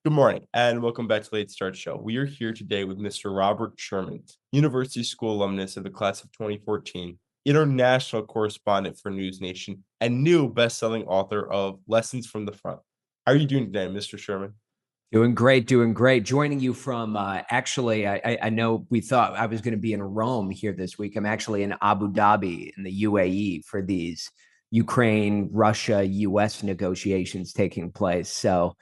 Good morning, and welcome back to Late Start Show. We are here today with Mr. Robert Sherman, University School alumnus of the class of 2014, international correspondent for NewsNation, and new best-selling author of Lessons from the Front. How are you doing today, Mr. Sherman? Doing great, doing great. Joining you from actually, I know we thought I was going to be in Rome here this week. I'm actually in Abu Dhabi in the UAE for these Ukraine, Russia, US negotiations taking place. So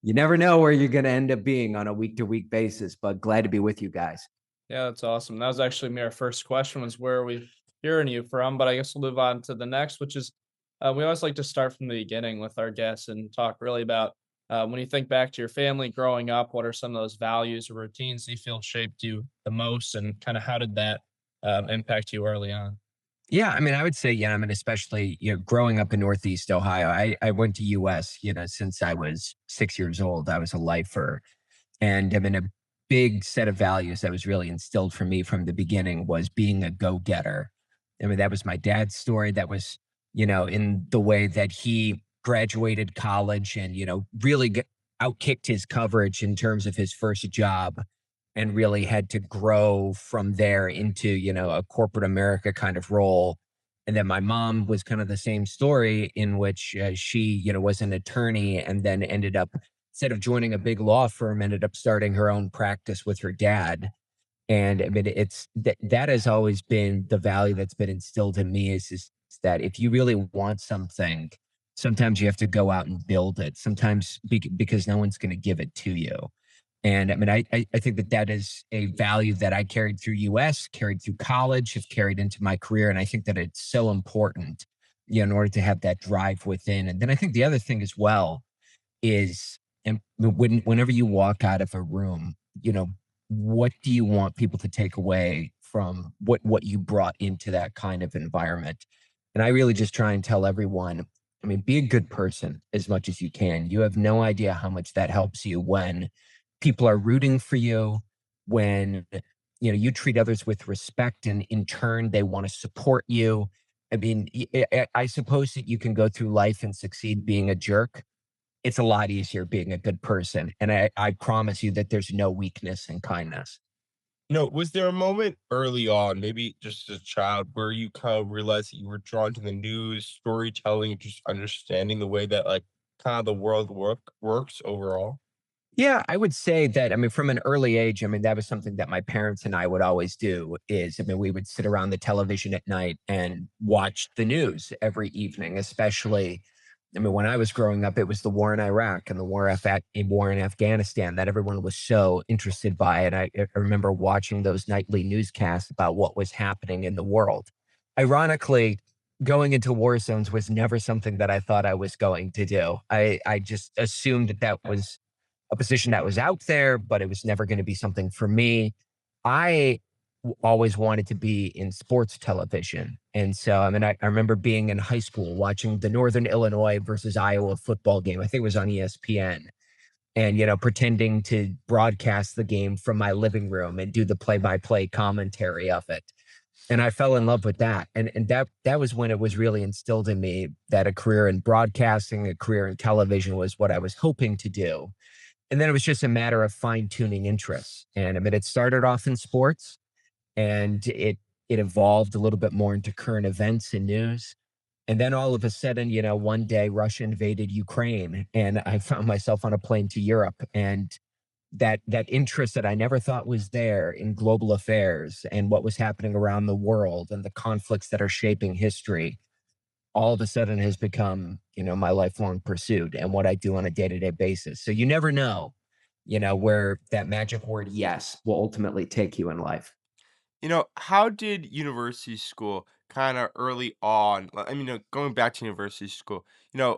you never know where you're going to end up being on a week to week basis, but glad to be with you guys. Yeah, that's awesome. That was actually our first question was where are we hearing you from? But I guess we'll move on to the next, which is we always like to start from the beginning with our guests and talk really about when you think back to your family growing up, what are some of those values or routines you feel shaped you the most, and kind of how did that impact you early on? Yeah, I mean, I would say, yeah, I mean, especially, growing up in Northeast Ohio, I went to US, since I was 6 years old. I was a lifer. And I mean, a big set of values that was really instilled for me from the beginning was being a go getter. I mean, that was my dad's story. That was, in the way that he graduated college and, really outkicked his coverage in terms of his first job and really had to grow from there into, a corporate America kind of role. And then my mom was kind of the same story in which she, was an attorney and then ended up, instead of joining a big law firm, ended up starting her own practice with her dad. And I mean, that has always been the value that's been instilled in me is that if you really want something, sometimes you have to go out and build it. Sometimes because no one's going to give it to you. And I mean, I think that is a value that I carried through US, carried through college, have carried into my career. And I think that it's so important, in order to have that drive within. And then I think the other thing as well is, and whenever you walk out of a room, what do you want people to take away from what you brought into that kind of environment? And I really just try and tell everyone, I mean, be a good person as much as you can. You have no idea how much that helps you when people are rooting for you, when you treat others with respect and in turn they want to support you. I mean, I suppose that you can go through life and succeed being a jerk. It's a lot easier being a good person. And I promise you that there's no weakness in kindness. Was there a moment early on, maybe just as a child, where you kind of realized that you were drawn to the news, storytelling, just understanding the way that like kind of the works overall? Yeah, I would say that, I mean, from an early age, I mean, that was something that my parents and I would always do is, I mean, we would sit around the television at night and watch the news every evening, especially, I mean, when I was growing up, it was the war in Iraq and the war in Afghanistan that everyone was so interested by. And I remember watching those nightly newscasts about what was happening in the world. Ironically, going into war zones was never something that I thought I was going to do. I just assumed that was a position that was out there, but it was never going to be something for me. I always wanted to be in sports television. And so, I mean, I remember being in high school watching the Northern Illinois versus Iowa football game. I think it was on ESPN. And, pretending to broadcast the game from my living room and do the play by play commentary of it. And I fell in love with that. And that was when it was really instilled in me that a career in broadcasting, a career in television was what I was hoping to do. And then it was just a matter of fine tuning interests. And I mean, it started off in sports and it evolved a little bit more into current events and news. And then all of a sudden, one day Russia invaded Ukraine and I found myself on a plane to Europe, and that interest that I never thought was there in global affairs and what was happening around the world and the conflicts that are shaping history all of a sudden has become, my lifelong pursuit and what I do on a day-to-day basis. So you never know, where that magic word yes will ultimately take you in life. How did university school kind of early on, I mean, going back to university school,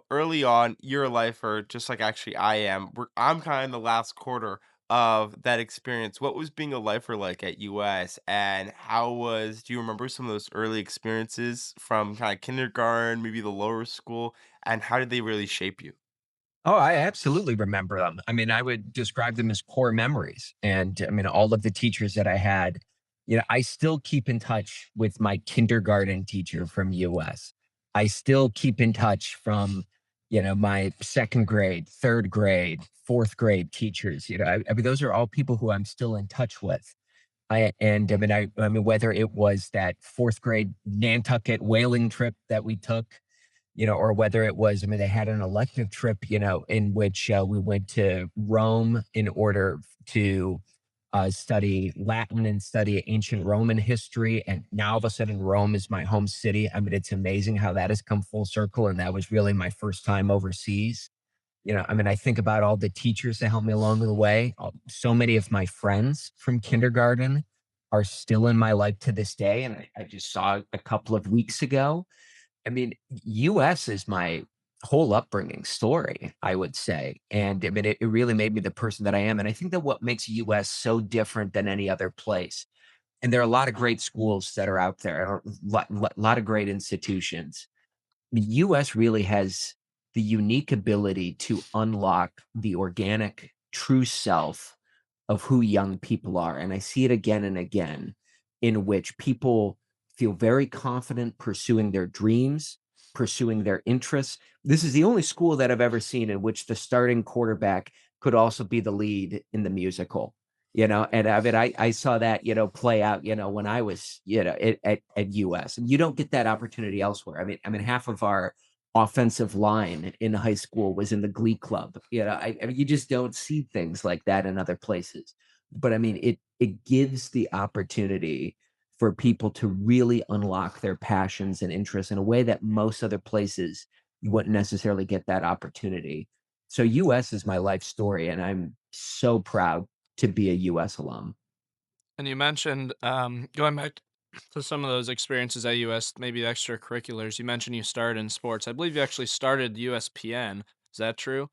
early on, you're a lifer, just like actually I am. I'm kind of in the last quarter of that experience. What was being a lifer like at US, and do you remember some of those early experiences from kind of kindergarten, maybe the lower school, and how did they really shape you? Oh, I absolutely remember them. I mean, I would describe them as core memories. And I mean, all of the teachers that I had, I still keep in touch with my kindergarten teacher from US. I still keep in touch from, my second grade, third grade, fourth grade teachers. I mean, those are all people who I'm still in touch with. I mean, whether it was that fourth grade Nantucket whaling trip that we took, or whether it was, I mean, they had an elective trip, in which we went to Rome in order to study Latin and study ancient Roman history. And now all of a sudden, Rome is my home city. I mean, it's amazing how that has come full circle. And that was really my first time overseas. I mean, I think about all the teachers that helped me along the way. So many of my friends from kindergarten are still in my life to this day. And I just saw a couple of weeks ago. I mean, US is my whole upbringing story, I would say. And I mean, it really made me the person that I am. And I think that what makes US so different than any other place, and there are a lot of great schools that are out there, a lot of great institutions. The US really has the unique ability to unlock the organic, true self of who young people are. And I see it again and again, in which people feel very confident pursuing their dreams, pursuing their interests. This is the only school that I've ever seen in which the starting quarterback could also be the lead in the musical. And I mean, I saw that, play out, when I was, at US, and you don't get that opportunity elsewhere. I mean, half of our offensive line in high school was in the glee club. I mean, you just don't see things like that in other places. But I mean, it gives the opportunity for people to really unlock their passions and interests in a way that most other places you wouldn't necessarily get that opportunity. So US is my life story, and I'm so proud to be a US alum. And you mentioned, going back to some of those experiences at US, maybe extracurriculars. You mentioned you started in sports. I believe you actually started USPN. Is that true?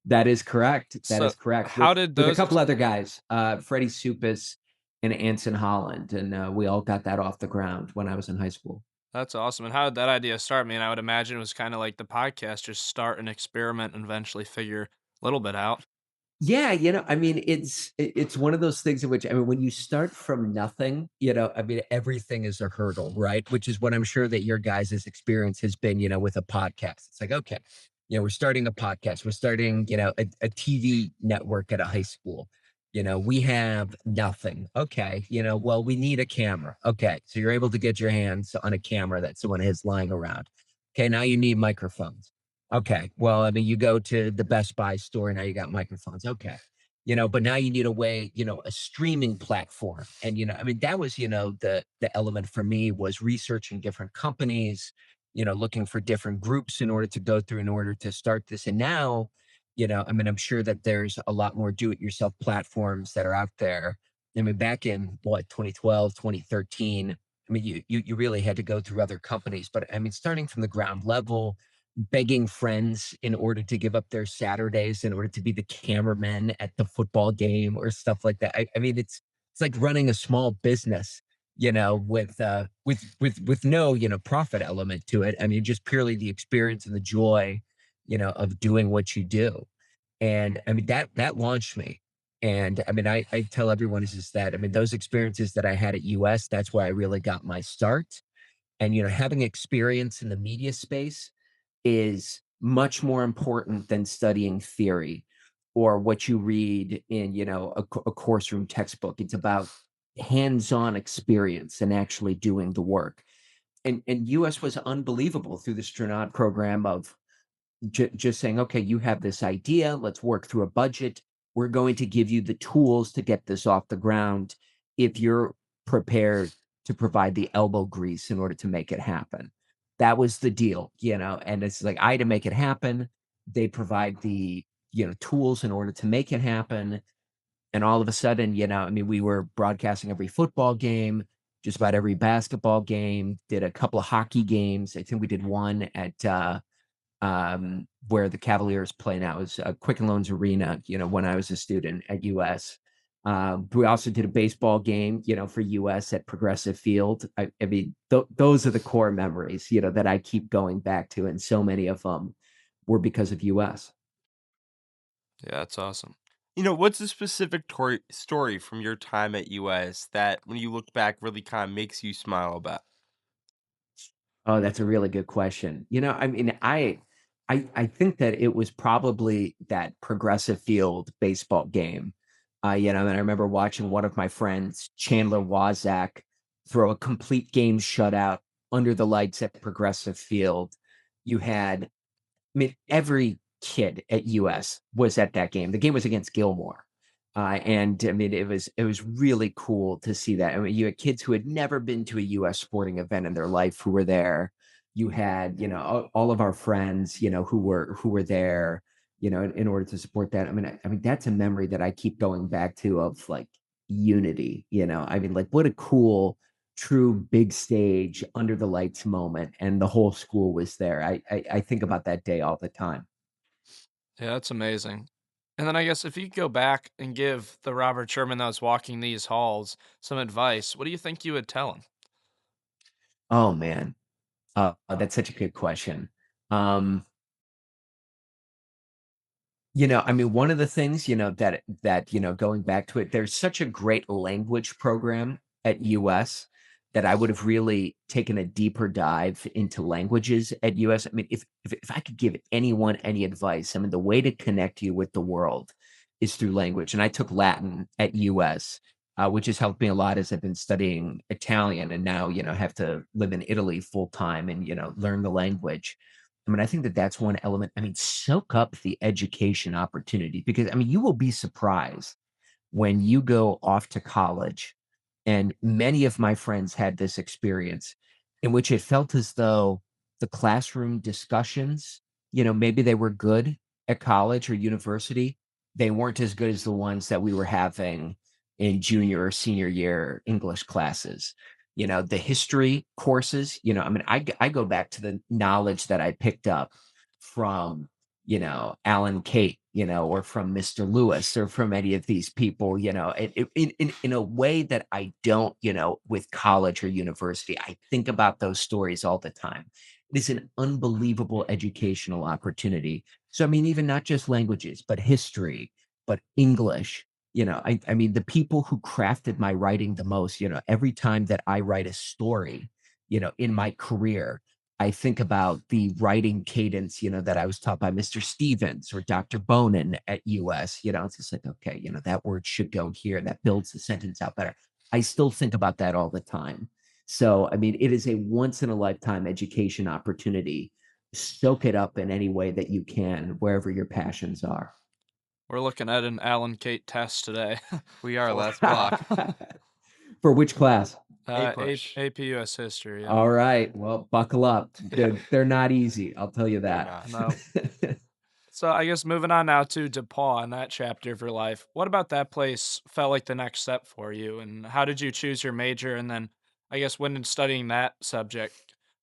That is correct. That So, is correct. how With did with a those couple other guys, Freddie Supis and Anson Holland, and we all got that off the ground when I was in high school. That's awesome. And how did that idea start? I mean, I would imagine it was kind of like the podcast, just start an experiment and eventually figure a little bit out. Yeah, I mean, it's one of those things in which, I mean, when you start from nothing, I mean, everything is a hurdle, right? Which is what I'm sure that your guys' experience has been, with a podcast. It's like, okay, we're starting a podcast, we're starting, a TV network at a high school. We have nothing. Okay, well, we need a camera. Okay, so you're able to get your hands on a camera that someone has lying around. Okay, now you need microphones. Okay. Well, I mean, you go to the Best Buy store, now you got microphones. Okay. But now you need a way, a streaming platform. And, I mean, that was, the element for me was researching different companies, looking for different groups in order to go through in order to start this. And now, I mean, I'm sure that there's a lot more do-it-yourself platforms that are out there. I mean, back in what, 2012, 2013, I mean, you really had to go through other companies, but I mean, starting from the ground level, begging friends in order to give up their Saturdays in order to be the cameraman at the football game or stuff like that. I mean, it's like running a small business, with no, profit element to it. I mean, just purely the experience and the joy, of doing what you do. And I mean, that launched me. And I mean, I tell everyone is just that, I mean, those experiences that I had at US, that's where I really got my start. And, having experience in the media space is much more important than studying theory or what you read in, a course room textbook. It's about hands-on experience and actually doing the work. And US was unbelievable through the Stronad program of just saying, okay, you have this idea, let's work through a budget. We're going to give you the tools to get this off the ground if you're prepared to provide the elbow grease in order to make it happen. That was the deal, and it's like I had to make it happen. They provide the, tools in order to make it happen. And all of a sudden, I mean, we were broadcasting every football game, just about every basketball game, did a couple of hockey games. I think we did one at where the Cavaliers play now is Quicken Loans Arena, when I was a student at US. We also did a baseball game, for US at Progressive Field. I mean, those are the core memories, that I keep going back to. And so many of them were because of US. Yeah, that's awesome. What's a specific story from your time at US that when you look back really kind of makes you smile about? Oh, that's a really good question. I mean, I think that it was probably that Progressive Field baseball game. And I remember watching one of my friends, Chandler Wazak, throw a complete game shutout under the lights at Progressive Field. You had I mean, every kid at US was at that game. The game was against Gilmore. And I mean, it was really cool to see that. I mean, you had kids who had never been to a US sporting event in their life who were there. You had, all of our friends, who were there, in order to support that. I mean, that's a memory that I keep going back to of like unity, I mean, like what a cool true big stage under the lights moment, and the whole school was there. I think about that day all the time. Yeah, that's amazing. And then I guess if you could go back and give the Robert Sherman that was walking these halls some advice, what do you think you would tell him? Oh man, that's such a good question. Um, I mean, one of the things, going back to it, there's such a great language program at US that I would have really taken a deeper dive into languages at US. I mean, if I could give anyone any advice, I mean, the way to connect you with the world is through language. And I took Latin at US, which has helped me a lot as I've been studying Italian and now, have to live in Italy full time and, learn the language. I mean, I think that that's one element. I mean, soak up the education opportunity because, I mean, you will be surprised when you go off to college, and many of my friends had this experience in which it felt as though the classroom discussions, maybe they were good at college or university. They weren't as good as the ones that we were having in junior or senior year English classes. The history courses, I mean, I go back to the knowledge that I picked up from Alan Kate, or from Mr. Lewis or from any of these people, in a way that I don't, with college or university. I think about those stories all the time. It is an unbelievable educational opportunity. So, I mean, even not just languages, but history, but English. I mean, the people who crafted my writing the most, every time that I write a story, in my career, I think about the writing cadence, that I was taught by Mr. Stevens or Dr. Bonin at US. It's just like, okay, that word should go here. That builds the sentence out better. I still think about that all the time. So, I mean, it is a once in a lifetime education opportunity. Soak it up in any way that you can, wherever your passions are. We're looking at an Alan Kate test today We are for last block. For which class? A A push. AP US history. Yeah. All right. Well, buckle up. Yeah, They're not easy. I'll tell you they're that. not. No. So I guess moving on now to DePaul and that chapter of your life. What about that place felt like the next step for you? And how did you choose your major? And then I guess when studying that subject,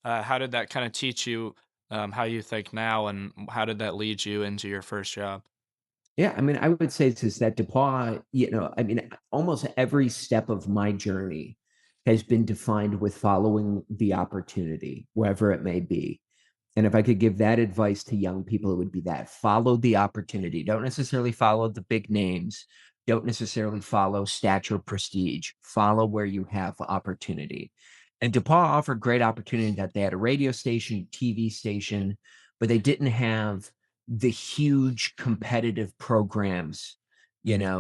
how did that kind of teach you how you think now? And how did that lead you into your first job? Yeah, I mean, I would say it's just that DePauw, I mean, almost every step of my journey has been defined with following the opportunity, wherever it may be. And if I could give that advice to young people, it would be that follow the opportunity. Don't necessarily follow the big names. Don't necessarily follow stature, prestige. Follow where you have opportunity. And DePauw offered great opportunity that they had a radio station, TV station, but they didn't have the huge competitive programs,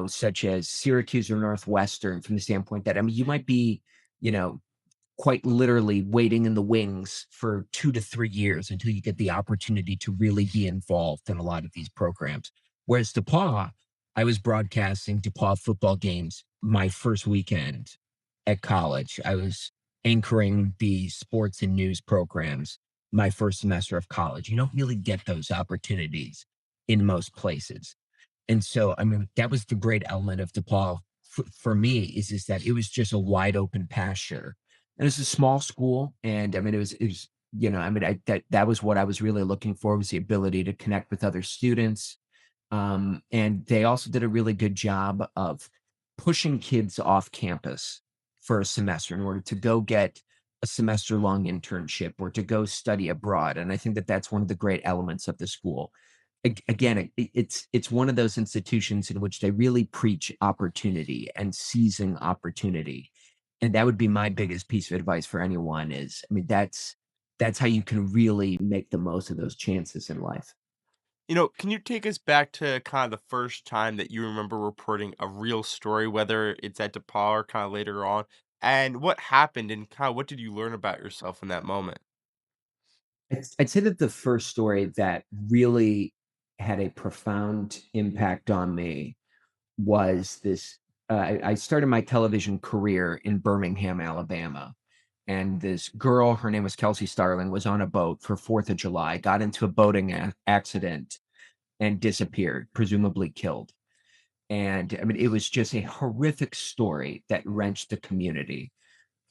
such as Syracuse or Northwestern from the standpoint that, I mean, you might be, you know, quite literally waiting in the wings for 2 to 3 years until you get the opportunity to really be involved in a lot of these programs. Whereas DePauw, I was broadcasting DePauw football games my first weekend at college. I was anchoring the sports and news programs my first semester of college. You don't really get those opportunities in most places. And so, I mean, that was the great element of DePaul for me is that it was just a wide open pasture. And it's a small school. And I mean, it was, I mean, that was what I was really looking for was the ability to connect with other students. And they also did a really good job of pushing kids off campus for a semester in order to go get a semester long internship or to go study abroad. And I think that that's one of the great elements of the school. Again, it's one of those institutions in which they really preach opportunity and seizing opportunity. And that would be my biggest piece of advice for anyone is, I mean, that's how you can really make the most of those chances in life. Can you take us back to kind of the first time that you remember reporting a real story, whether it's at DePaul or kind of later on? And what happened and kind of what did you learn about yourself in that moment? I'd say that the first story that really had a profound impact on me was this. I started my television career in Birmingham, Alabama. And this girl, her name was Kelsey Starling, was on a boat for 4th of July, got into a boating accident and disappeared, presumably killed. And I mean, it was just a horrific story that wrenched the community.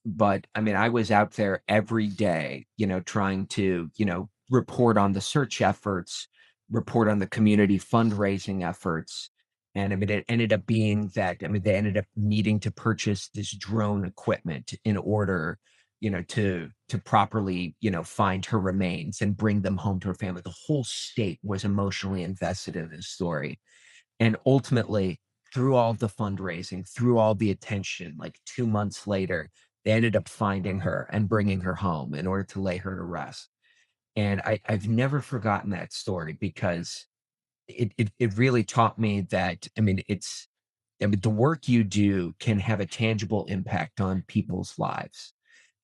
But I mean, I was out there every day, trying to, report on the search efforts, report on the community fundraising efforts. And I mean, it ended up being that, I mean, they ended up needing to purchase this drone equipment in order, to properly, find her remains and bring them home to her family. The whole state was emotionally invested in this story. And ultimately, through all the fundraising, through all the attention, like 2 months later, they ended up finding her and bringing her home in order to lay her to rest. And I've never forgotten that story because it really taught me that, I mean, the work you do can have a tangible impact on people's lives.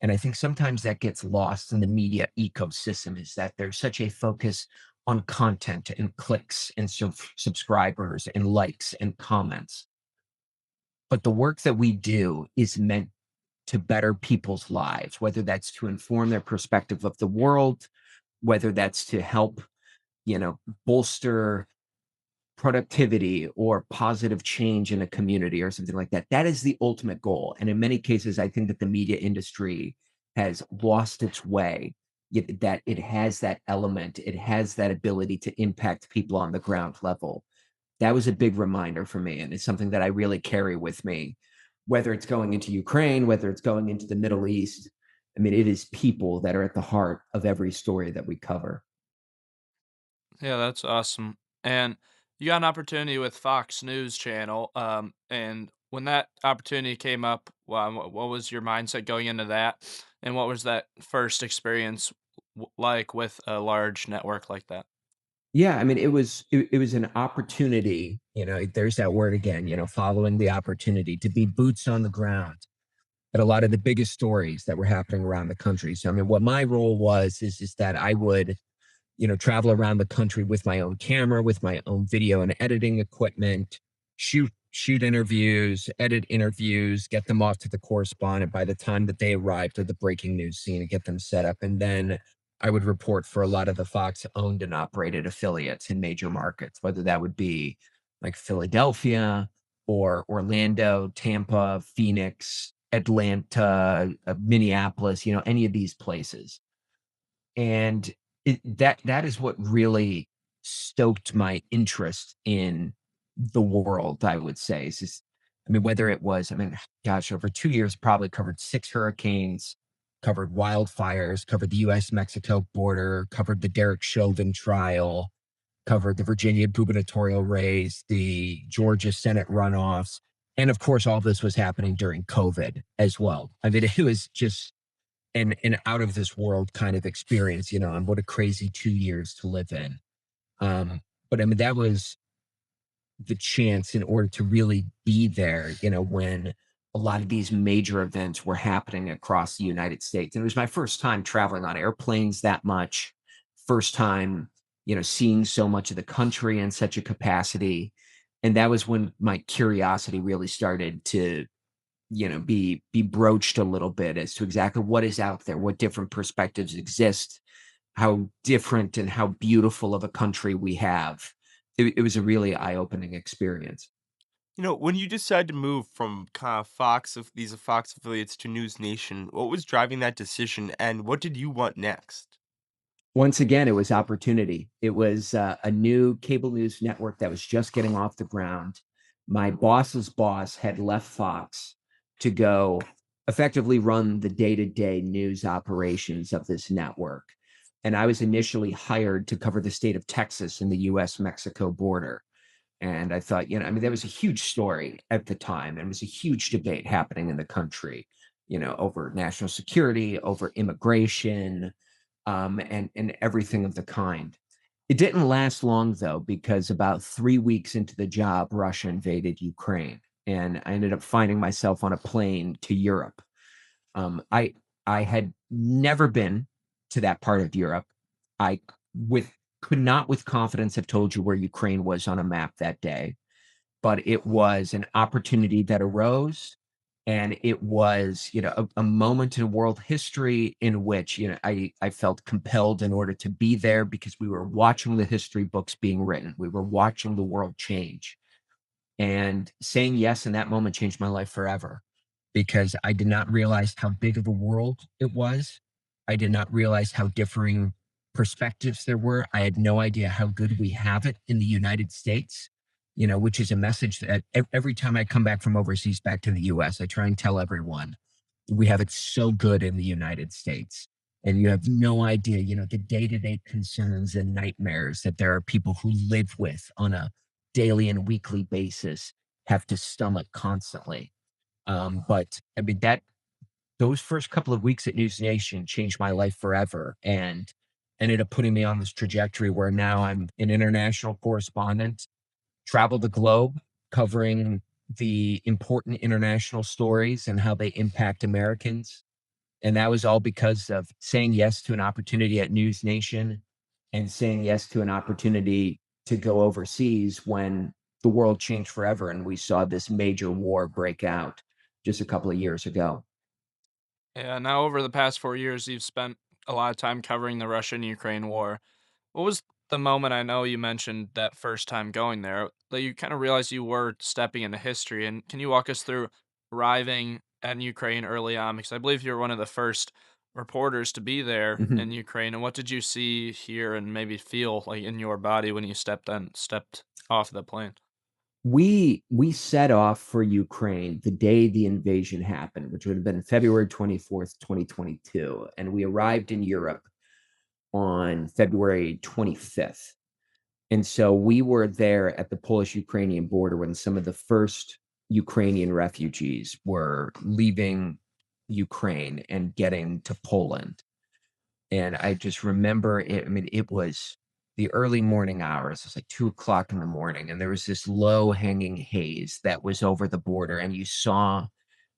And I think sometimes that gets lost in the media ecosystem is that there's such a focus on content and clicks and subscribers and likes and comments. But the work that we do is meant to better people's lives, whether that's to inform their perspective of the world, whether that's to help, bolster productivity or positive change in a community or something like that. That is the ultimate goal. And in many cases, I think that the media industry has lost its way, yet that it has that element, it has that ability to impact people on the ground level. That was a big reminder for me. And it's something that I really carry with me, whether it's going into Ukraine, whether it's going into the Middle East. I mean, it is people that are at the heart of every story that we cover. Yeah, that's awesome. And you got an opportunity with Fox News Channel. And when that opportunity came up, what was your mindset going into that? And what was that first experience like with a large network like that? Yeah, I mean, it was an opportunity, there's that word again, following the opportunity to be boots on the ground at a lot of the biggest stories that were happening around the country. So I mean, what my role was is that I would, travel around the country with my own camera, with my own video and editing equipment, shoot interviews, edit interviews, get them off to the correspondent by the time that they arrived at the breaking news scene and get them set up. And then I would report for a lot of the Fox owned and operated affiliates in major markets, whether that would be like Philadelphia or Orlando, Tampa, Phoenix, Atlanta, Minneapolis, any of these places. And that is what really stoked my interest in the world, I would say. Is just, I mean, whether it was, I mean, gosh, over 2 years, probably covered 6 hurricanes, covered wildfires, covered the US-Mexico border, covered the Derek Chauvin trial, covered the Virginia gubernatorial race, the Georgia Senate runoffs, and of course, all this was happening during COVID as well. I mean, it was just an out of this world kind of experience, and what a crazy 2 years to live in. But I mean, that was the chance in order to really be there, when a lot of these major events were happening across the United States. And it was my first time traveling on airplanes that much, first time, seeing so much of the country in such a capacity. And that was when my curiosity really started to, be broached a little bit as to exactly what is out there, what different perspectives exist, how different and how beautiful of a country we have. It was a really eye-opening experience. When you decided to move from kind of these Fox affiliates to NewsNation, what was driving that decision and what did you want next? Once again, it was opportunity. It was, a new cable news network that was just getting off the ground. My boss's boss had left Fox to go effectively run the day-to-day news operations of this network, and I was initially hired to cover the state of Texas and the US-Mexico border, and I thought, I mean, that was a huge story at the time, and it was a huge debate happening in the country, over national security, over immigration, and everything of the kind. It didn't last long though, because about 3 weeks into the job, Russia invaded Ukraine, and I ended up finding myself on a plane to Europe. Um, I I had never been to that part of Europe. I with could not with confidence have told you where Ukraine was on a map that day, but it was an opportunity that arose, and it was, a moment in world history in which, I felt compelled in order to be there because we were watching the history books being written. We were watching the world change. And saying yes in that moment changed my life forever because I did not realize how big of a world it was. I did not realize how differing perspectives there were. I had no idea how good we have it in the United States, which is a message that every time I come back from overseas back to the US, I try and tell everyone we have it so good in the United States. And you have no idea, the day to day concerns and nightmares that there are people who live with on a daily and weekly basis have to stomach constantly. But I mean, those first couple of weeks at News Nation changed my life forever and ended up putting me on this trajectory where now I'm an international correspondent, travel the globe covering the important international stories and how they impact Americans. And that was all because of saying yes to an opportunity at News Nation and saying yes to an opportunity to go overseas when the world changed forever and we saw this major war break out just a couple of years ago. Yeah, now over the past 4 years, you've spent a lot of time covering the Russian-Ukraine war. What was the moment, I know you mentioned that first time going there, that you kind of realized you were stepping into history? And can you walk us through arriving at Ukraine early on? Because I believe you were one of the first reporters to be there Mhm. in Ukraine. And what did you see, hear, and maybe feel like in your body when you stepped off the plane? We set off for Ukraine the day the invasion happened, which would have been February 24th, 2022, and we arrived in Europe on February 25th. And so we were there at the Polish-Ukrainian border when some of the first Ukrainian refugees were leaving Ukraine and getting to Poland. And I just remember it. I mean, it was the early morning hours. It was like 2 o'clock in the morning, and there was this low hanging haze that was over the border. And you saw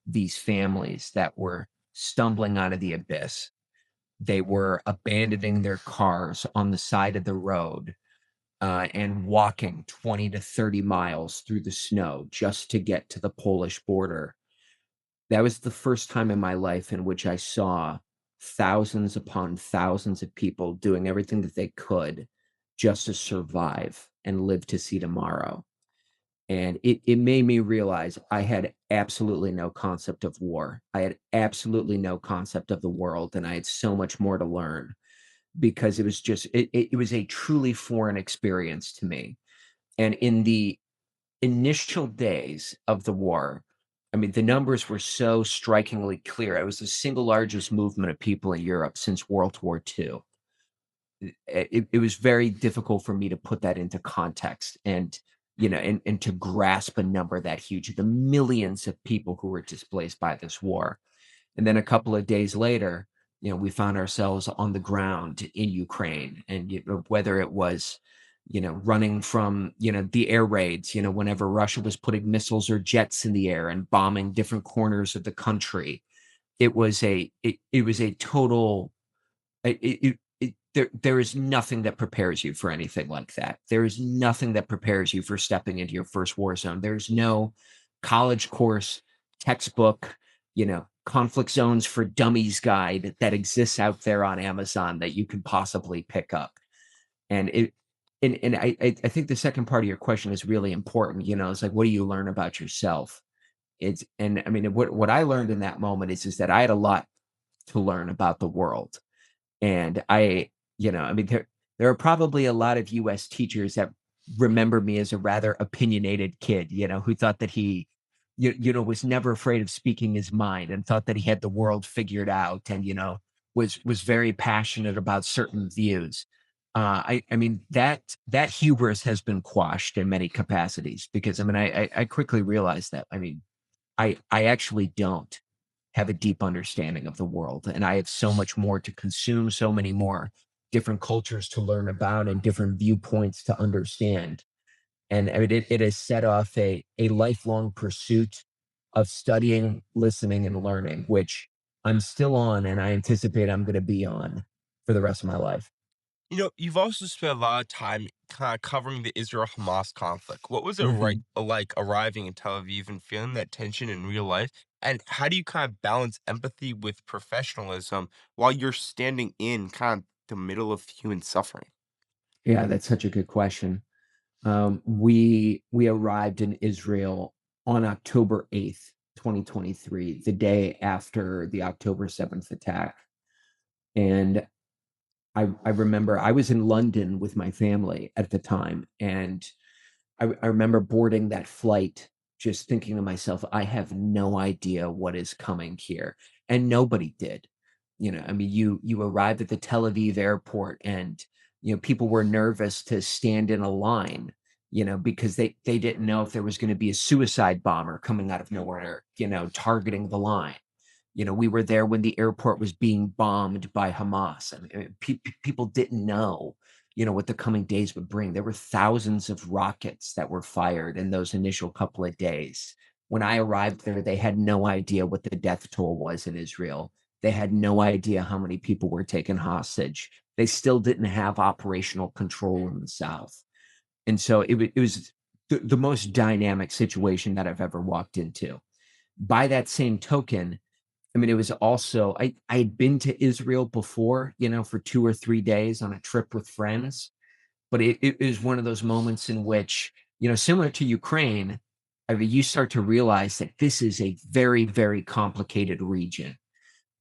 these families that were stumbling out of the abyss. They were abandoning their cars on the side of the road and walking 20 to 30 miles through the snow just to get to the Polish border. That was the first time in my life in which I saw thousands upon thousands of people doing everything that they could just to survive and live to see tomorrow. And it made me realize I had absolutely no concept of war. I had absolutely no concept of the world, and I had so much more to learn because it was just it was a truly foreign experience to me. And in the initial days of the war, I mean, the numbers were so strikingly clear. It was the single largest movement of people in Europe since World War II. It was very difficult for me to put that into context and and to grasp a number that huge, the millions of people who were displaced by this war. And then a couple of days later, we found ourselves on the ground in Ukraine. And whether it was, running from, the air raids, whenever Russia was putting missiles or jets in the air and bombing different corners of the country, it was a total there is nothing that prepares you for anything like that. There is nothing that prepares you for stepping into your first war zone. There's no college course, textbook, conflict zones for dummies guide that exists out there on Amazon that you can possibly pick up. And it and I think the second part of your question is really important. It's like, what do you learn about yourself? It's and I mean, what I learned in that moment is that I had a lot to learn about the world. And I mean, there are probably a lot of US teachers that remember me as a rather opinionated kid, who thought that he, was never afraid of speaking his mind and thought that he had the world figured out and, was very passionate about certain views. I mean that hubris has been quashed in many capacities because I mean I quickly realized that I mean I actually don't. have a deep understanding of the world. And I have so much more to consume, so many more different cultures to learn about and different viewpoints to understand. And I mean, it has set off a lifelong pursuit of studying, listening, and learning, which I'm still on, and I anticipate I'm going to be on for the rest of my life. You've also spent a lot of time kind of covering the Israel-Hamas conflict. What was it Mhm. like arriving in Tel Aviv and feeling that tension in real life? And how do you kind of balance empathy with professionalism while you're standing in kind of the middle of human suffering? Yeah, that's such a good question. We arrived in Israel on October 8th, 2023, the day after the October 7th attack. And I remember I was in London with my family at the time, and I remember boarding that flight, just thinking to myself, I have no idea what is coming here. And nobody did. I mean, you arrived at the Tel Aviv airport, and people were nervous to stand in a line, because they didn't know if there was going to be a suicide bomber coming out of nowhere, targeting the line. We were there when the airport was being bombed by Hamas. I mean, people didn't know, what the coming days would bring. There were thousands of rockets that were fired in those initial couple of days. When I arrived there, they had no idea what the death toll was in Israel. They had no idea how many people were taken hostage. They still didn't have operational control in the South. And so it was the most dynamic situation that I've ever walked into. By that same token, I mean, it was also I had been to Israel before, for 2 or 3 days on a trip with friends, but it is one of those moments in which, similar to Ukraine, I mean, you start to realize that this is a very, very complicated region.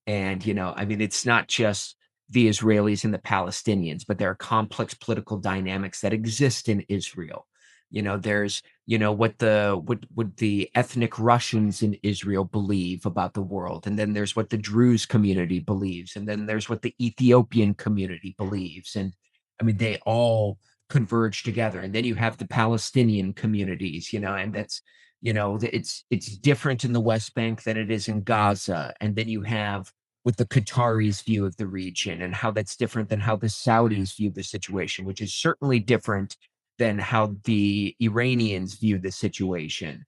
And, I mean, it's not just the Israelis and the Palestinians, but there are complex political dynamics that exist in Israel. There's, what the ethnic Russians in Israel believe about the world. And then there's what the Druze community believes. And then there's what the Ethiopian community believes. And I mean, they all converge together. And then you have the Palestinian communities, and that's, it's different in the West Bank than it is in Gaza. And then you have with the Qataris' view of the region and how that's different than how the Saudis view the situation, which is certainly different than how the Iranians view the situation.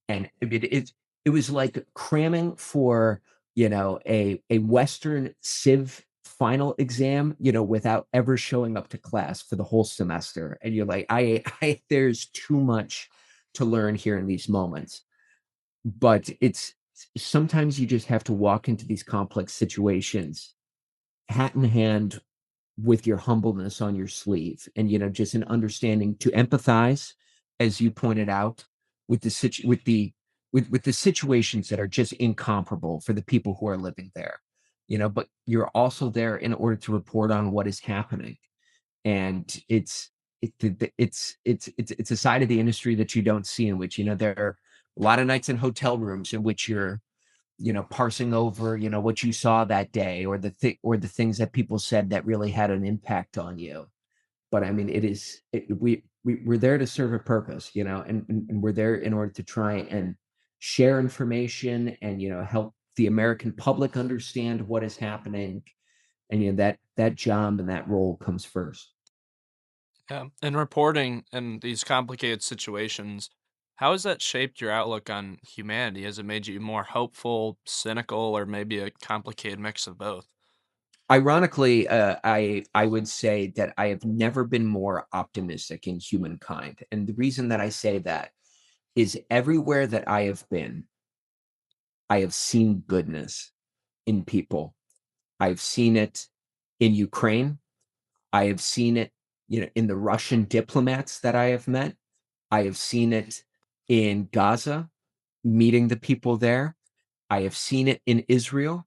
And it was like cramming for, a Western Civ final exam, without ever showing up to class for the whole semester. And you're like, I there's too much to learn here in these moments. But it's sometimes you just have to walk into these complex situations hat in hand with your humbleness on your sleeve and just an understanding to empathize, as you pointed out, with the with the situations that are just incomparable for the people who are living there. But you're also there in order to report on what is happening. And it's a side of the industry that you don't see, in which there are a lot of nights in hotel rooms in which you're parsing over what you saw that day, or the things that people said that really had an impact on you. But I mean, we're there to serve a purpose, and we're there in order to try and share information and help the American public understand what is happening. And that job and that role comes first. Yeah. And reporting in these complicated situations, how has that shaped your outlook on humanity? Has it made you more hopeful, cynical, or maybe a complicated mix of both? Ironically, I would say that I have never been more optimistic in humankind, and the reason that I say that is everywhere that I have been, I have seen goodness in people. I've seen it in Ukraine. I have seen it, in the Russian diplomats that I have met. I have seen it in Gaza, meeting the people there. I have seen it in Israel.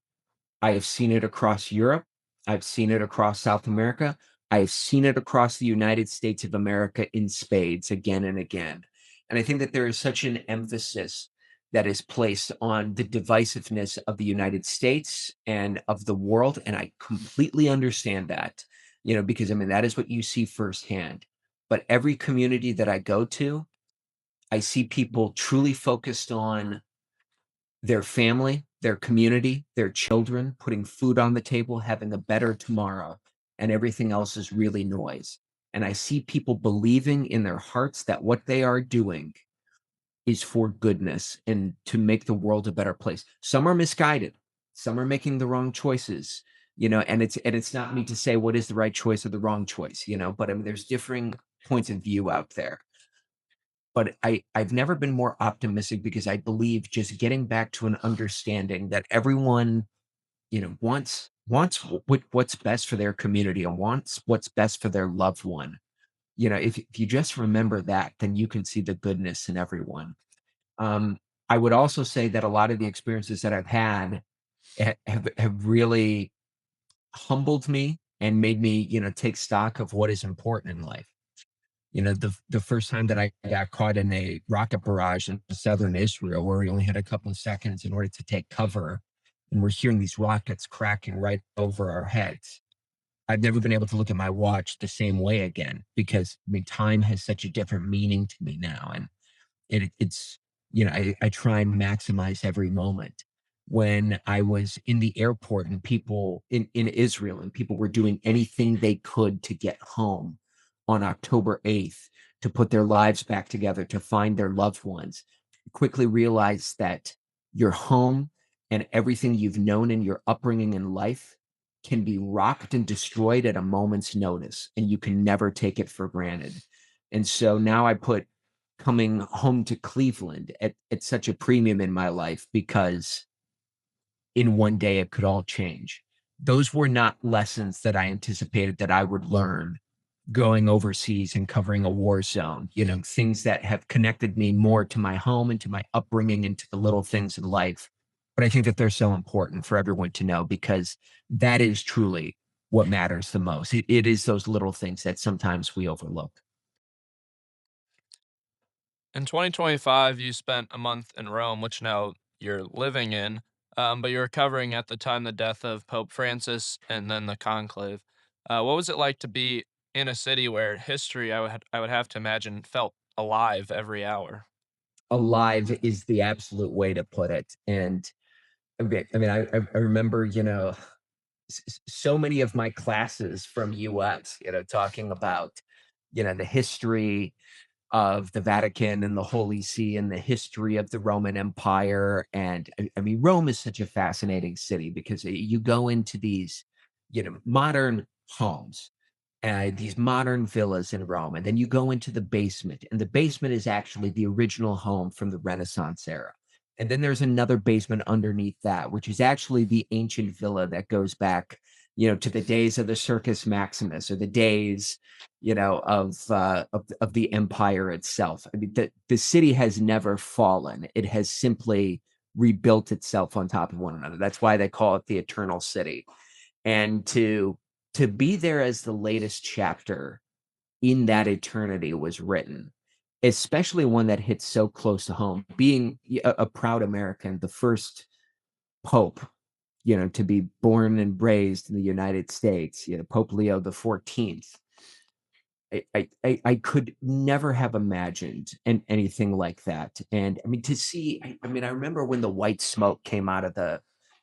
I have seen it across Europe. I've seen it across South America. I have seen it across the United States of America in spades again and again. And I think that there is such an emphasis that is placed on the divisiveness of the United States and of the world. And I completely understand that, because I mean, that is what you see firsthand. But every community that I go to, I see people truly focused on their family, their community, their children, putting food on the table, having a better tomorrow, and everything else is really noise. And I see people believing in their hearts that what they are doing is for goodness and to make the world a better place. Some are misguided. Some are making the wrong choices, and it's not me to say what is the right choice or the wrong choice, but I mean there's differing points of view out there. But I've never been more optimistic because I believe just getting back to an understanding that everyone, what's best for their community and wants what's best for their loved one. If you just remember that, then you can see the goodness in everyone. Um, I would also say that a lot of the experiences that I've had have really humbled me and made me, take stock of what is important in life. The first time that I got caught in a rocket barrage in southern Israel, where we only had a couple of seconds in order to take cover, and we're hearing these rockets cracking right over our heads. I've never been able to look at my watch the same way again because I mean, time has such a different meaning to me now, and it's I try and maximize every moment. When I was in the airport and people in Israel and people were doing anything they could to get home on October 8th to put their lives back together, to find their loved ones, quickly realize that your home and everything you've known in your upbringing in life can be rocked and destroyed at a moment's notice, and you can never take it for granted. And so now I put coming home to Cleveland at such a premium in my life because in one day it could all change. Those were not lessons that I anticipated that I would learn going overseas and covering a war zone, things that have connected me more to my home and to my upbringing and to the little things in life. But I think that they're so important for everyone to know because that is truly what matters the most. It is those little things that sometimes we overlook. In 2025, you spent a month in Rome, which now you're living in, but you were covering at the time the death of Pope Francis and then the conclave. What was it like to be in a city where history, I would have to imagine, felt alive every hour? Alive is the absolute way to put it. And I remember, so many of my classes from US, talking about, the history of the Vatican and the Holy See and the history of the Roman Empire. And I mean, Rome is such a fascinating city because you go into these, modern homes and these modern villas in Rome. And then you go into the basement, and the basement is actually the original home from the Renaissance era. And then there's another basement underneath that, which is actually the ancient villa that goes back, to the days of the Circus Maximus or the days, of the empire itself. I mean, the city has never fallen. It has simply rebuilt itself on top of one another. That's why they call it the Eternal City. And to be there as the latest chapter in that eternity was written, especially one that hits so close to home, being a proud American, the first pope, to be born and raised in the United States, Pope Leo XIV. I could never have imagined anything like that. And I mean, to see, I remember when the white smoke came out of the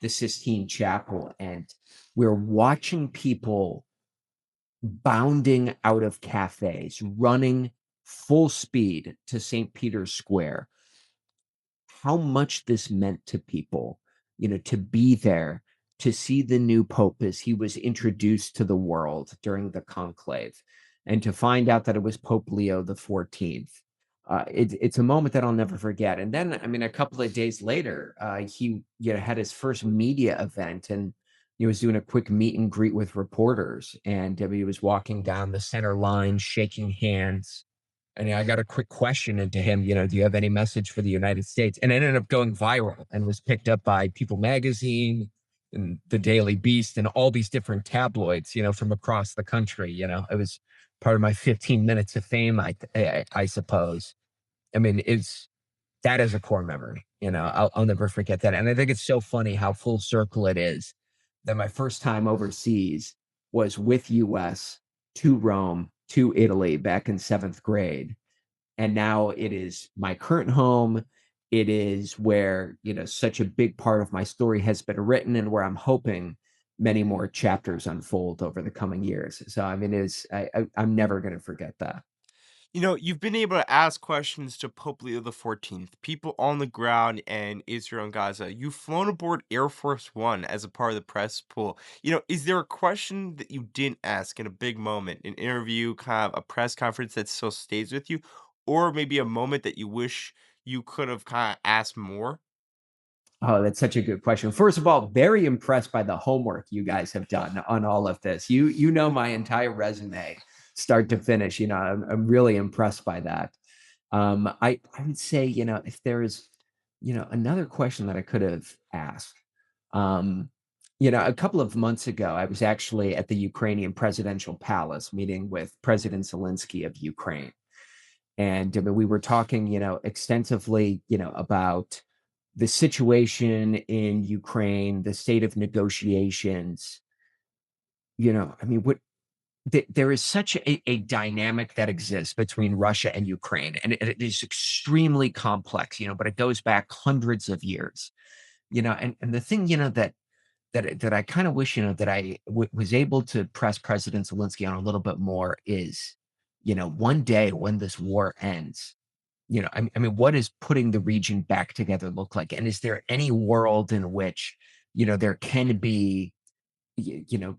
Sistine Chapel, and we're watching people bounding out of cafes, running full speed to St. Peter's Square. How much this meant to people, to be there, to see the new pope as he was introduced to the world during the conclave, and to find out that it was Pope Leo XIV. It's a moment that I'll never forget. And then, I mean, a couple of days later, he had his first media event, and he was doing a quick meet and greet with reporters. And he was walking down the center line, shaking hands, and I got a quick question into him, do you have any message for the United States? And it ended up going viral and was picked up by People Magazine and the Daily Beast and all these different tabloids, from across the country. It was part of my 15 minutes of fame, I suppose. I mean, that is a core memory. I'll never forget that. And I think it's so funny how full circle it is that my first time overseas was with US to Rome to Italy back in seventh grade. And now it is my current home. it is where, such a big part of my story has been written and where I'm hoping many more chapters unfold over the coming years. So, I mean, I'm never going to forget that. You've been able to ask questions to Pope Leo XIV, people on the ground in Israel and Gaza. You've flown aboard Air Force One as a part of the press pool. Is there a question that you didn't ask in a big moment, an interview, kind of a press conference that still stays with you, or maybe a moment that you wish you could have kind of asked more? Oh, that's such a good question. First of all, very impressed by the homework you guys have done on all of this. You know my entire resume, start to finish. I'm really impressed by that. I would say, if there's, another question that I could have asked. Um, a couple of months ago, I was actually at the Ukrainian presidential palace meeting with President Zelensky of Ukraine. And I mean, we were talking, extensively, about the situation in Ukraine, the state of negotiations. I mean, there is such a dynamic that exists between Russia and Ukraine, and it is extremely complex, but it goes back hundreds of years, and the thing, that I kind of wish, that was able to press President Zelensky on a little bit more is, one day when this war ends, I mean, what is putting the region back together look like? And is there any world in which, there can be, y- you know,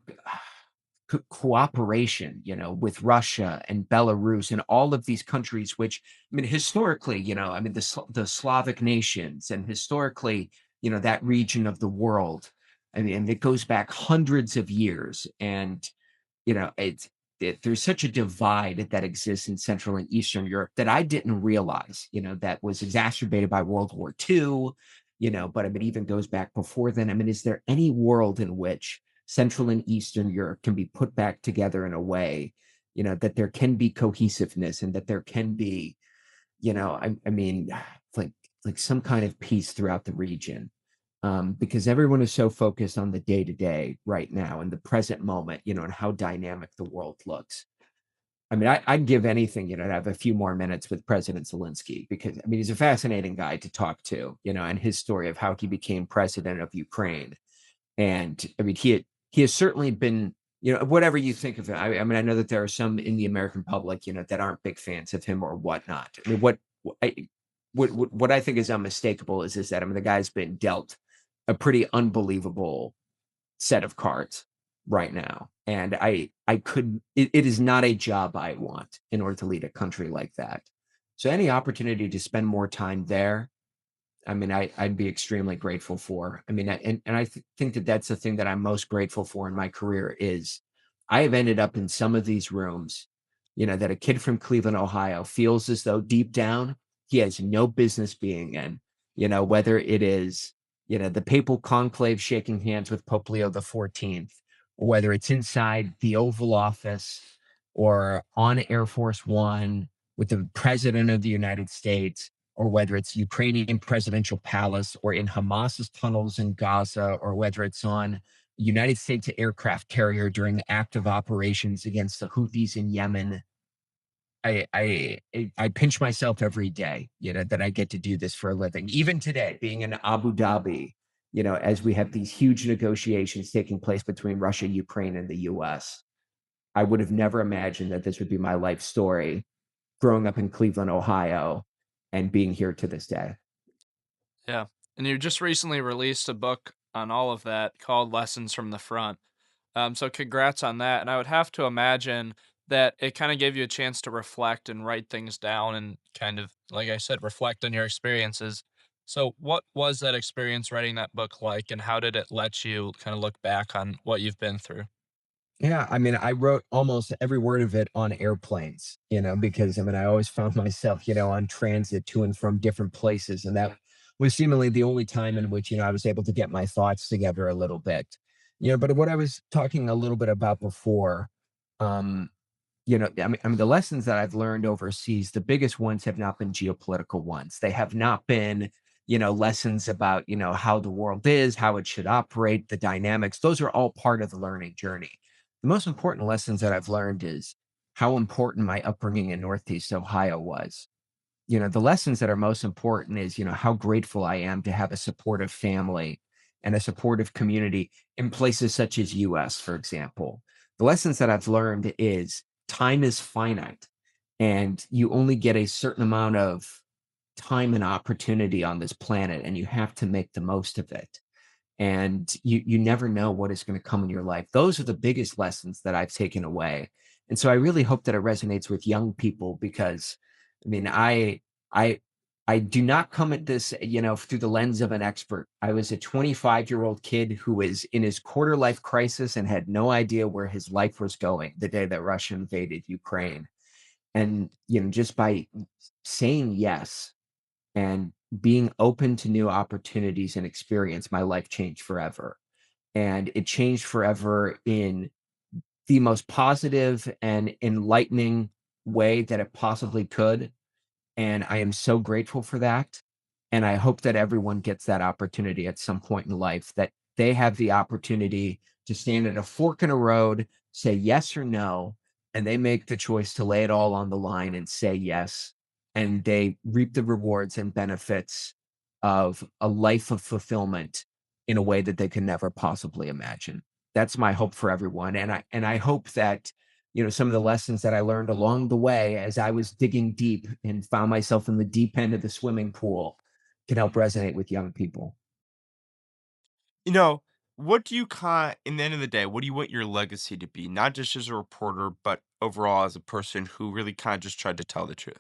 cooperation, with Russia and Belarus and all of these countries, which, I mean, historically, I mean, the Slavic nations and historically, that region of the world, I mean, and it goes back hundreds of years. And there's such a divide that exists in Central and Eastern Europe that I didn't realize, that was exacerbated by World War II, but I mean, even goes back before then. I mean, is there any world in which Central and Eastern Europe can be put back together in a way, that there can be cohesiveness and that there can be, I mean, like like some kind of peace throughout the region, because everyone is so focused on the day to day right now in the present moment, and how dynamic the world looks. I mean, I'd give anything, to have a few more minutes with President Zelensky because, I mean, he's a fascinating guy to talk to, and his story of how he became president of Ukraine. And I mean, he has certainly been, whatever you think of him. I mean, I know that there are some in the American public, that aren't big fans of him or whatnot. I mean, I, what I think is unmistakable is that, I mean, the guy's been dealt a pretty unbelievable set of cards right now. And it is not a job I want in order to lead a country like that. So any opportunity to spend more time there, I mean, I'd be extremely grateful for. I mean, and I think that that's the thing that I'm most grateful for in my career is I have ended up in some of these rooms, that a kid from Cleveland, Ohio feels as though deep down he has no business being in, whether it is, the papal conclave shaking hands with Pope Leo XIV, or whether it's inside the Oval Office or on Air Force One with the President of the United States, or whether it's Ukrainian presidential palace or in Hamas's tunnels in Gaza, or whether it's on United States aircraft carrier during active operations against the Houthis in Yemen. I pinch myself every day, that I get to do this for a living. Even today, being in Abu Dhabi, as we have these huge negotiations taking place between Russia, Ukraine, and the US. I would have never imagined that this would be my life story growing up in Cleveland, Ohio, and being here to this day. Yeah. And you just recently released a book on all of that called Lessons from the Front. So congrats on that. And I would have to imagine that it kind of gave you a chance to reflect and write things down and kind of, like I said, reflect on your experiences. So what was that experience writing that book like, and how did it let you kind of look back on what you've been through? Yeah, I mean, I wrote almost every word of it on airplanes, because I mean, I always found myself, on transit to and from different places. And that was seemingly the only time in which, I was able to get my thoughts together a little bit. But what I was talking a little bit about before, um, I mean, the lessons that I've learned overseas, the biggest ones have not been geopolitical ones. They have not been, lessons about, how the world is, how it should operate, the dynamics. Those are all part of the learning journey. The most important lessons that I've learned is how important my upbringing in Northeast Ohio was. the lessons that are most important is, how grateful I am to have a supportive family and a supportive community in places such as US, for example. The lessons that I've learned is time is finite and you only get a certain amount of time and opportunity on this planet and you have to make the most of it. And you never know what is going to come in your life. Those are the biggest lessons that I've taken away. And so I really hope that it resonates with young people because I mean I I do not come at this, through the lens of an expert. I was a 25-year-old kid who was in his quarter life crisis and had no idea where his life was going the day that Russia invaded Ukraine. And just by saying yes and being open to new opportunities and experience, my life changed forever. And it changed forever in the most positive and enlightening way that it possibly could. And I am so grateful for that. And I hope that everyone gets that opportunity at some point in life, that they have the opportunity to stand at a fork in a road, say yes or no, and they make the choice to lay it all on the line and say yes. And they reap the rewards and benefits of a life of fulfillment in a way that they can never possibly imagine. That's my hope for everyone. And I hope that some of the lessons that I learned along the way as I was digging deep and found myself in the deep end of the swimming pool can help resonate with young people. You know, what do you kind in the end of the day, what do you want your legacy to be? Not just as a reporter, but overall as a person who really kind of just tried to tell the truth.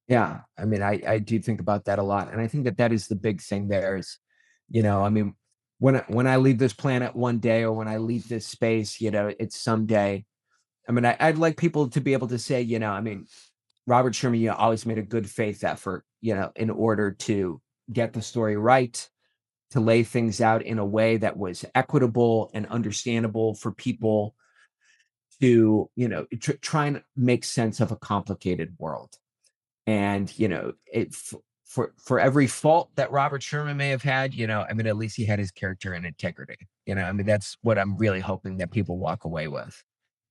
Yeah, I mean, I do think about that a lot, and I think that that is the big thing there is, I mean, when I leave this planet one day or when I leave this space, it's someday. I mean, I'd like people to be able to say, I mean, Robert Sherman, always made a good faith effort, in order to get the story right, to lay things out in a way that was equitable and understandable for people to, try and make sense of a complicated world. And, for every fault that Robert Sherman may have had, I mean, at least he had his character and integrity. I mean, that's what I'm really hoping that people walk away with.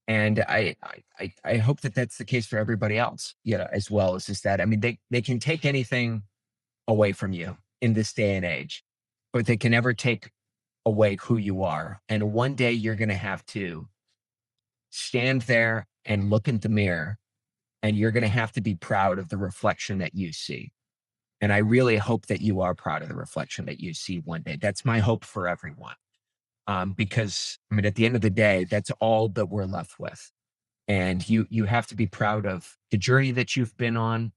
And I hope that that's the case for everybody else, as well. As just that. I mean, they can take anything away from you in this day and age, but they can never take away who you are. And one day you're going to have to stand there and look in the mirror, and you're going to have to be proud of the reflection that you see. And I really hope that you are proud of the reflection that you see one day. That's my hope for everyone. Because I mean, at the end of the day, that's all that we're left with. And you have to be proud of the journey that you've been on,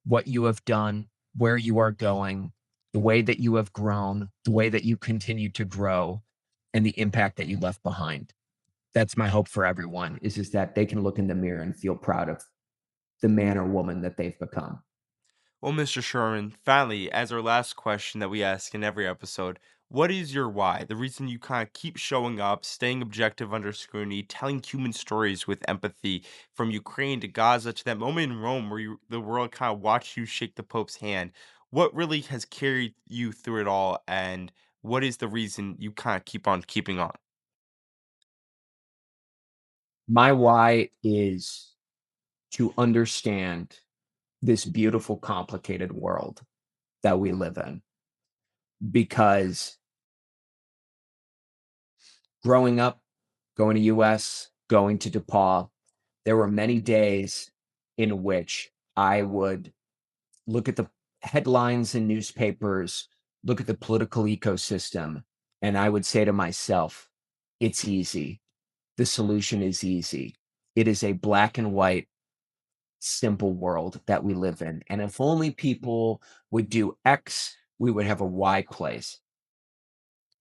what you have done, where you are going, the way that you have grown, the way that you continue to grow, and the impact that you left behind. That's my hope for everyone is that they can look in the mirror and feel proud of the man or woman that they've become. Well, Mr. Sherman, finally, as our last question that we ask in every episode, what is your why? The reason you kind of keep showing up, staying objective under scrutiny, telling human stories with empathy from Ukraine to Gaza to that moment in Rome where the world kind of watched you shake the Pope's hand. What really has carried you through it all, and what is the reason you kind of keep on keeping on? My why is to understand this beautiful, complicated world that we live in. Because growing up, going to US, going to DePaul, there were many days in which I would look at the headlines in newspapers, look at the political ecosystem, and I would say to myself, it's easy. The solution is easy. It is a black and white, simple world that we live in. And if only people would do X, we would have a Y place.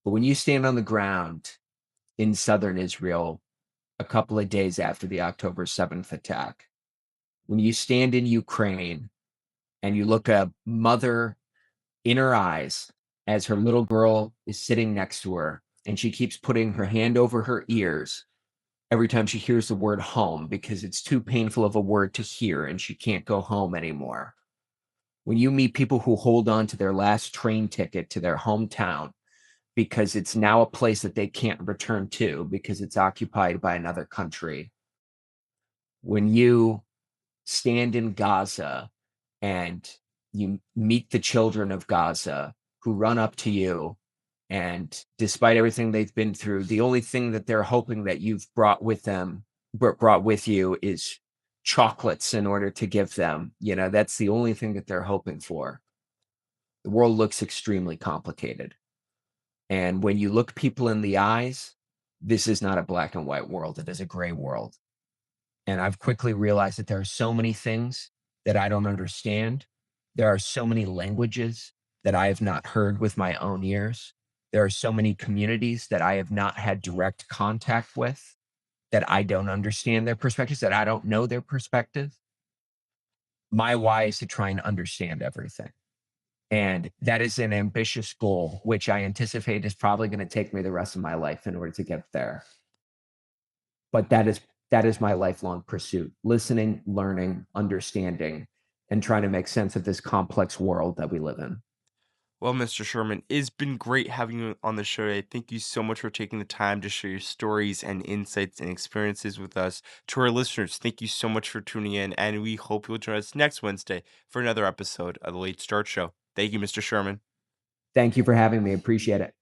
But when you stand on the ground in southern Israel a couple of days after the October 7th attack, when you stand in Ukraine and you look a mother in her eyes as her little girl is sitting next to her and she keeps putting her hand over her ears every time she hears the word home because it's too painful of a word to hear and she can't go home anymore. When you meet people who hold on to their last train ticket to their hometown because it's now a place that they can't return to because it's occupied by another country. When you stand in Gaza and you meet the children of Gaza who run up to you, and despite everything they've been through, the only thing that they're hoping that you've brought with you is chocolates in order to give them. That's the only thing that they're hoping for. The world looks extremely complicated. And when you look people in the eyes, this is not a black and white world. It is a gray world. And I've quickly realized that there are so many things that I don't understand. There are so many languages that I have not heard with my own ears. There are so many communities that I have not had direct contact with, that I don't understand their perspectives, that I don't know their perspective. My why is to try and understand everything. And that is an ambitious goal, which I anticipate is probably going to take me the rest of my life in order to get there. But that is my lifelong pursuit: listening, learning, understanding, and trying to make sense of this complex world that we live in. Well, Mr. Sherman, it's been great having you on the show today. Thank you so much for taking the time to share your stories and insights and experiences with us. To our listeners, thank you so much for tuning in, and we hope you'll join us next Wednesday for another episode of The Late Start Show. Thank you, Mr. Sherman. Thank you for having me. Appreciate it.